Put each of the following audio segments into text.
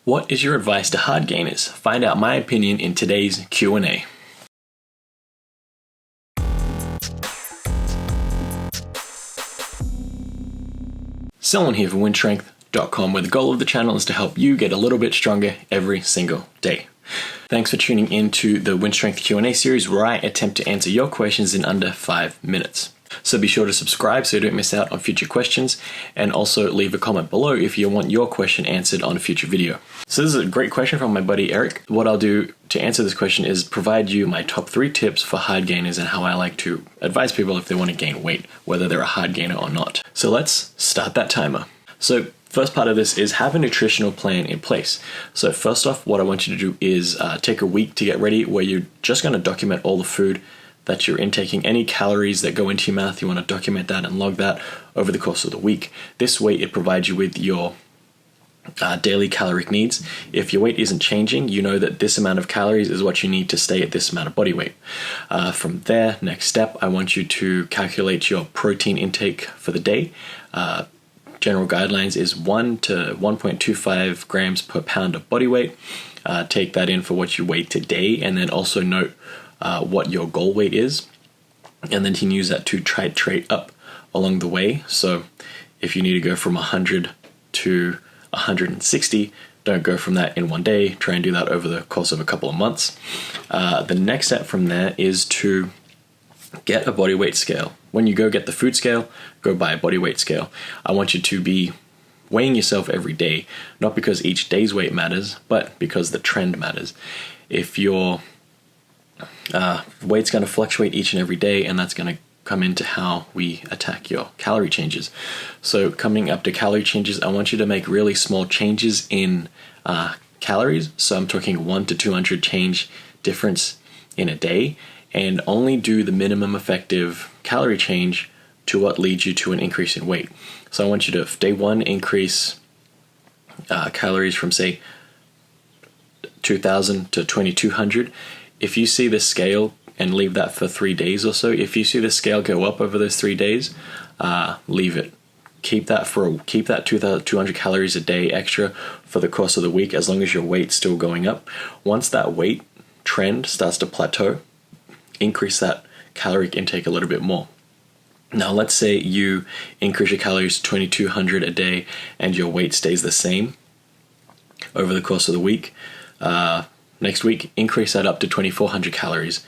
What is your advice to hard gainers? Find out my opinion in today's Q&A. Selwyn here for WynnStrength.com, where the goal of the channel is to help you get a little bit stronger every single day. Thanks for tuning in to the Wynn Strength Q&A series, where I attempt to answer your questions in under 5 minutes. So be sure to subscribe so you don't miss out on future questions, and also leave a comment below if you want your question answered on a future video. So this is a great question from my buddy Eric. What I'll do to answer this question is provide you my top 3 tips for hard gainers and how I like to advise people if they want to gain weight, whether they're a hard gainer or not. So let's start that timer. So first part of this is have a nutritional plan in place. So first off, what I want you to do is take a week to get ready, where you're just going to document all the food that you're intaking. Any calories that go into your mouth, you want to document that and log that over the course of the week. This way it provides you with your daily caloric needs. If your weight isn't changing, you know that this amount of calories is what you need to stay at this amount of body weight. From there, next step, I want you to calculate your protein intake for the day. General guidelines is 1 to 1.25 grams per pound of body weight. Take that in for what you weigh today, and then also note what your goal weight is, and then you can use that to titrate up along the way. So if you need to go from 100 to 160, don't go from that in one day. Try and do that over the course of a couple of months. The next step from there is to get a body weight scale. When you go get the food scale, go buy a body weight scale. I want you to be weighing yourself every day, not because each day's weight matters, but because the trend matters. If your weight's going to fluctuate each and every day, and that's going to come into how we attack your calorie changes. So coming up to calorie changes, I want you to make really small changes in calories. So I'm talking 1 to 200 change difference in a day, and only do the minimum effective calorie change to what leads you to an increase in weight. So I want you to, day 1, increase calories from, say, 2,000 to 2,200. If you see the scale, and leave that for 3 days or so, if you see the scale go up over those 3 days, leave it. Keep that 2,200 calories a day extra for the course of the week, as long as your weight's still going up. Once that weight trend starts to plateau, increase that caloric intake a little bit more. Now, let's say you increase your calories to 2,200 a day and your weight stays the same over the course of the week. Next week, increase that up to 2,400 calories.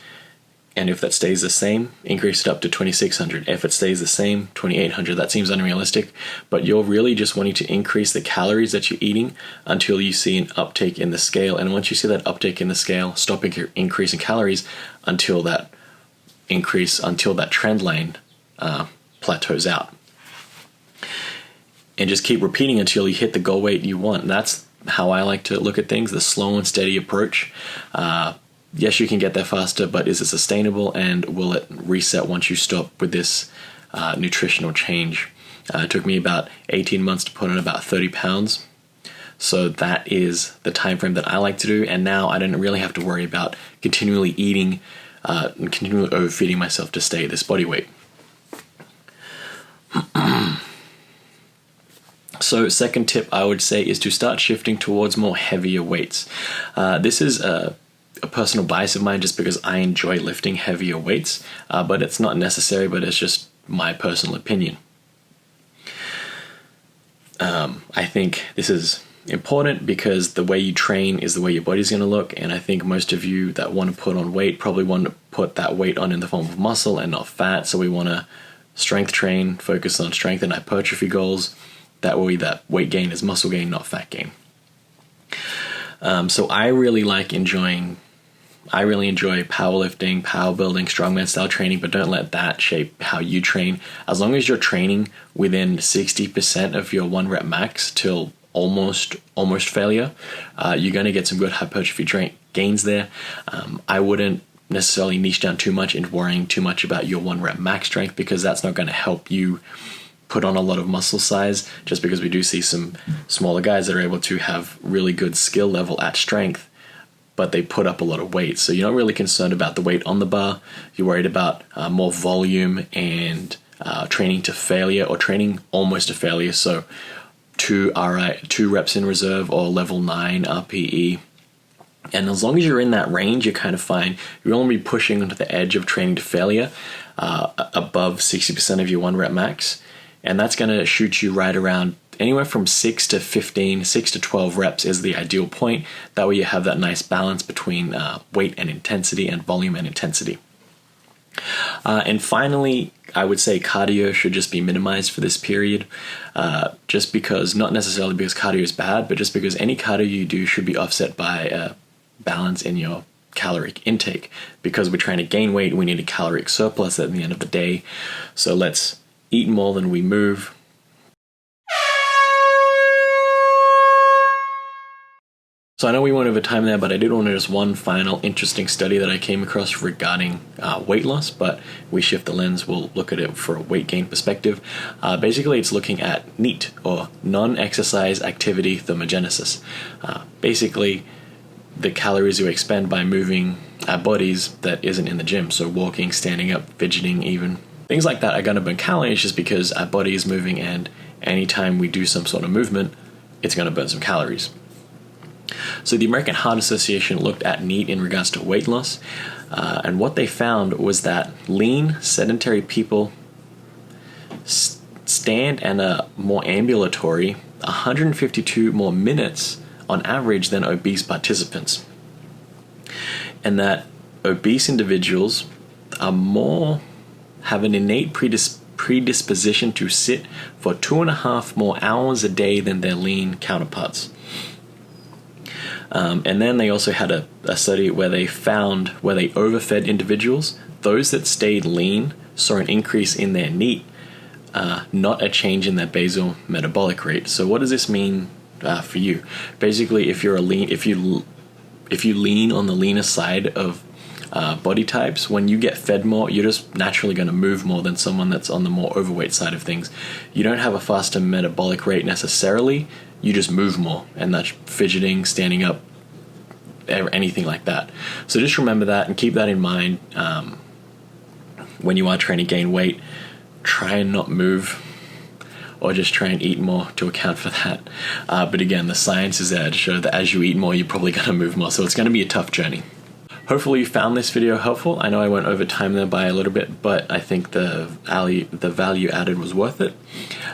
And if that stays the same, increase it up to 2,600. If it stays the same, 2,800. That seems unrealistic, but you're really just wanting to increase the calories that you're eating until you see an uptake in the scale. And once you see that uptake in the scale, stop increasing calories until that trend line plateaus out. And just keep repeating until you hit the goal weight you want. And that's how I like to look at things, the slow and steady approach. Yes, you can get there faster, but is it sustainable, and will it reset once you stop with this nutritional change? It took me about 18 months to put on about 30 pounds. So that is the time frame that I like to do, and now I don't really have to worry about continually eating and continually overfeeding myself to stay at this body weight. So second tip I would say is to start shifting towards more heavier weights. This is a personal bias of mine, just because I enjoy lifting heavier weights, but it's not necessary, but it's just my personal opinion. I think this is important because the way you train is the way your body's going to look, and I think most of you that want to put on weight probably want to put that weight on in the form of muscle and not fat. So we want to strength train, focus on strength and hypertrophy goals. That way that weight gain is muscle gain, not fat gain. So I really enjoy powerlifting, power building, strongman style training, but don't let that shape how you train. As long as you're training within 60% of your 1 rep max till almost failure, you're going to get some good hypertrophy gains there. I wouldn't necessarily niche down too much into worrying too much about your 1 rep max strength, because that's not going to help you put on a lot of muscle size, just because we do see some smaller guys that are able to have really good skill level at strength, but they put up a lot of weight. So you're not really concerned about the weight on the bar. You're worried about more volume and training to failure, or training almost to failure. So 2 reps in reserve or level 9 RPE. And as long as you're in that range, you're kind of fine. You'll only be pushing onto the edge of training to failure above 60% of your 1 rep max. And that's going to shoot you right around anywhere from 6 to 15, 6 to 12 reps is the ideal point. That way you have that nice balance between weight and intensity and volume and intensity. And finally, I would say cardio should just be minimized for this period, just because, not necessarily because cardio is bad, but just because any cardio you do should be offset by balance in your caloric intake. Because we're trying to gain weight, we need a caloric surplus at the end of the day. So let's eat more than we move. So I know we went over time there, but I did want to just one final interesting study that I came across regarding weight loss, but we shift the lens, we'll look at it for a weight gain perspective. Basically, it's looking at NEAT, or non-exercise activity thermogenesis. Basically, the calories we expend by moving our bodies that isn't in the gym. So walking, standing up, fidgeting even. Things like that are going to burn calories just because our body is moving, and anytime we do some sort of movement, it's going to burn some calories. So the American Heart Association looked at NEAT in regards to weight loss, and what they found was that lean, sedentary people stand and are more ambulatory 152 more minutes on average than obese participants. And that obese individuals have an innate predisposition to sit for 2.5 more hours a day than their lean counterparts. And then they also had a study where they found where they overfed individuals, those that stayed lean saw an increase in their NEAT, not a change in their basal metabolic rate. So what does this mean for you? Basically, if you lean on the leaner side of body types, when you get fed more, you're just naturally going to move more than someone that's on the more overweight side of things. You don't have a faster metabolic rate necessarily, you just move more, and that's fidgeting, standing up, anything like that. So just remember that and keep that in mind when you are trying to gain weight. Try and not move, or just try and eat more to account for that. But again, the science is there to show that as you eat more, you're probably going to move more. So it's going to be a tough journey. Hopefully you found this video helpful. I know I went over time there by a little bit, but I think the value added was worth it.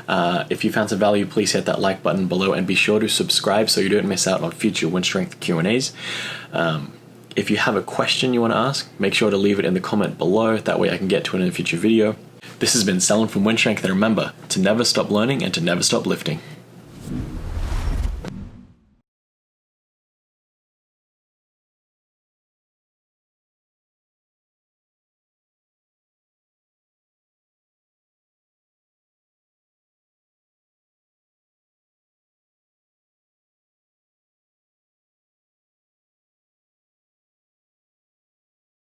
If you found some value, please hit that like button below and be sure to subscribe so you don't miss out on future Wynn Strength Q&As. If you have a question you want to ask, make sure to leave it in the comment below. That way I can get to it in a future video. This has been Selin from Wynn Strength, and remember to never stop learning and to never stop lifting.